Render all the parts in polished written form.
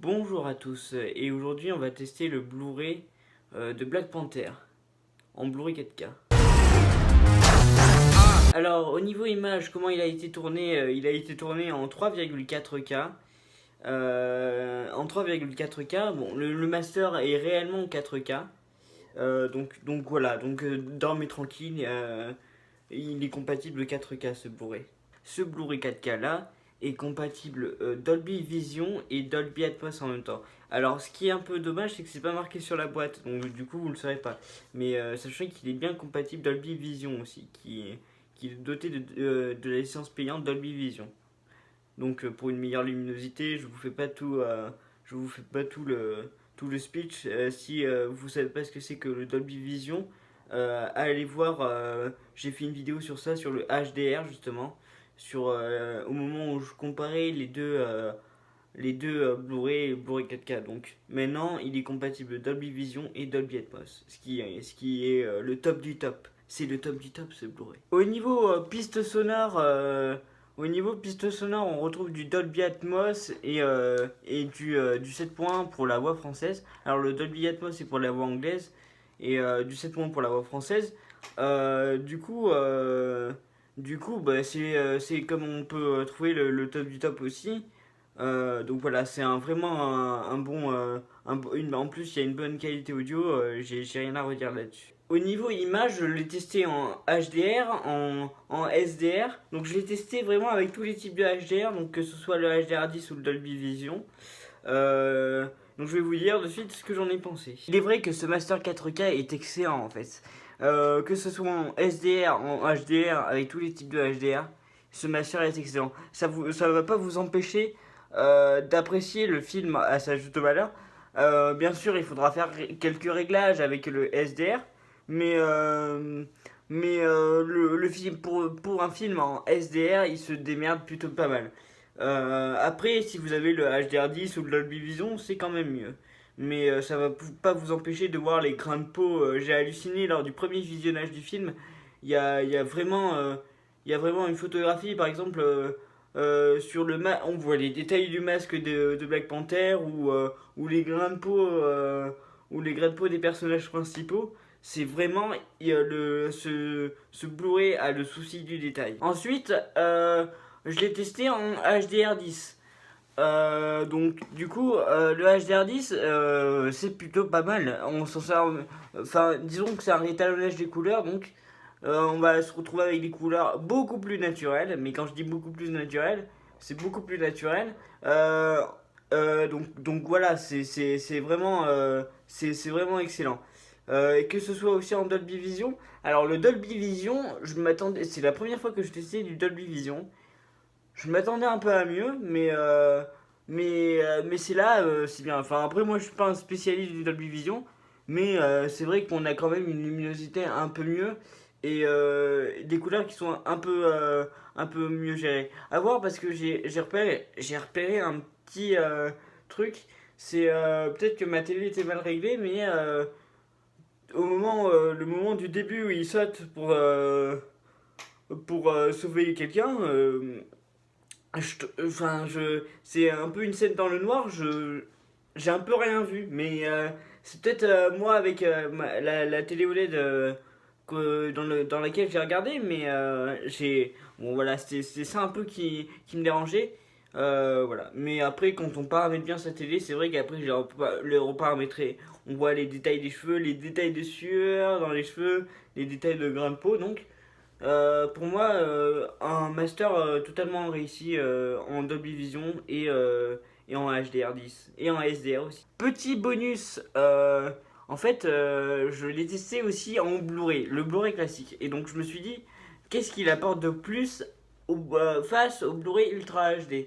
Bonjour à tous, et aujourd'hui on va tester le Blu-ray de Black Panther en Blu-ray 4K. Alors au niveau image, comment il a été tourné? Il a été tourné en 3,4K. En 3,4K, bon, le master est réellement 4K. Donc voilà, dormez tranquille, il est compatible 4K ce Blu-ray. Ce Blu-ray 4K là est compatible Dolby Vision et Dolby Atmos en même temps. Alors ce qui est un peu dommage, c'est que c'est pas marqué sur la boîte, donc du coup vous le saurez pas. Mais sachez qu'il est bien compatible Dolby Vision aussi, qui est doté de la licence payante Dolby Vision. Donc pour une meilleure luminosité, je vous fais pas tout le speech. Si vous savez pas ce que c'est que le Dolby Vision, allez voir. J'ai fait une vidéo sur ça, sur le HDR justement, au moment où je comparais les deux Blu-ray et Blu-ray 4K. Donc maintenant, il est compatible Dolby Vision et Dolby Atmos, ce qui est le top du top. C'est le top du top ce Blu-ray. Au niveau piste sonore, on retrouve du Dolby Atmos et du 7.1 pour la voix française. Alors le Dolby Atmos c'est pour la voix anglaise et du 7.1 pour la voix française. Bah, c'est comme on peut trouver le top du top aussi. Donc voilà, c'est vraiment un bon. En plus, il y a une bonne qualité audio, j'ai rien à redire là-dessus. Au niveau image, je l'ai testé en HDR, en SDR. Donc je l'ai testé vraiment avec tous les types de HDR, donc que ce soit le HDR10 ou le Dolby Vision. Donc je vais vous dire de suite ce que j'en ai pensé. Il est vrai que ce Master 4K est excellent en fait. Que ce soit en SDR, en HDR, avec tous les types de HDR, ce Master est excellent. Ça va pas vous empêcher d'apprécier le film à sa juste valeur. Bien sûr, il faudra faire quelques réglages avec le SDR, mais le film pour un film en SDR, il se démerde plutôt pas mal. Après, si vous avez le HDR10 ou le Dolby Vision, c'est quand même mieux. Mais ça va pas vous empêcher de voir les grains de peau. J'ai halluciné lors du premier visionnage du film. Il y a vraiment, il y a vraiment une photographie, par exemple. Sur on voit les détails du masque de Black Panther ou les grains de peau des personnages principaux. C'est vraiment ce Blu-ray a le souci du détail. Ensuite, je l'ai testé en HDR10. Donc du coup, le HDR10, c'est plutôt pas mal. On s'en sert, enfin, disons que c'est un réétalonnage des couleurs, donc on va se retrouver avec des couleurs beaucoup plus naturelles. Mais quand je dis beaucoup plus naturelles, c'est beaucoup plus naturel. Donc voilà, c'est vraiment excellent. Et que ce soit aussi en Dolby Vision. Alors le Dolby Vision, c'est la première fois que je testais du Dolby Vision. Je m'attendais un peu à mieux, mais c'est là, c'est bien. Enfin, après, moi, je suis pas un spécialiste du Dolby Vision, mais c'est vrai qu'on a quand même une luminosité un peu mieux et des couleurs qui sont un peu mieux gérées. À voir parce que j'ai repéré un petit truc. C'est peut-être que ma télé était mal réglée, mais le moment du début où il saute pour sauver quelqu'un. C'est un peu une scène dans le noir, j'ai un peu rien vu, mais c'est peut-être moi avec la télé OLED dans laquelle j'ai regardé, mais bon voilà, c'est ça un peu qui me dérangeait. Voilà. Mais après, quand on paramètre bien sa télé, c'est vrai qu'après, j'ai le reparamétré. On voit les détails des cheveux, les détails de sueur dans les cheveux, les détails de grains de peau, donc. Pour moi, un master totalement réussi en Dolby Vision et en HDR10 et en SDR aussi. Petit bonus, en fait, je l'ai testé aussi en Blu-ray, le Blu-ray classique. Et donc je me suis dit, qu'est-ce qu'il apporte de plus face au Blu-ray Ultra HD?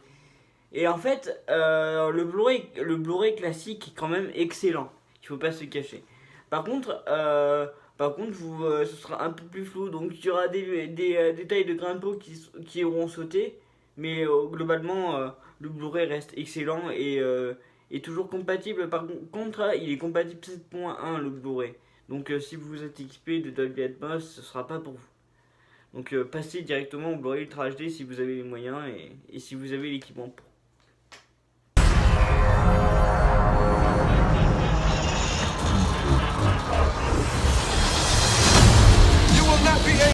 Et en fait, le Blu-ray classique est quand même excellent. Il faut pas se cacher. Par contre, ce sera un peu plus flou. Donc, il y aura des détails de grains de peau qui auront sauté. Mais globalement, le Blu-ray reste excellent et est toujours compatible. Par contre, il est compatible 7.1 le Blu-ray. Donc, si vous êtes équipé de Dolby Atmos, ce sera pas pour vous. Donc, passez directement au Blu-ray Ultra HD si vous avez les moyens et si vous avez l'équipement pour.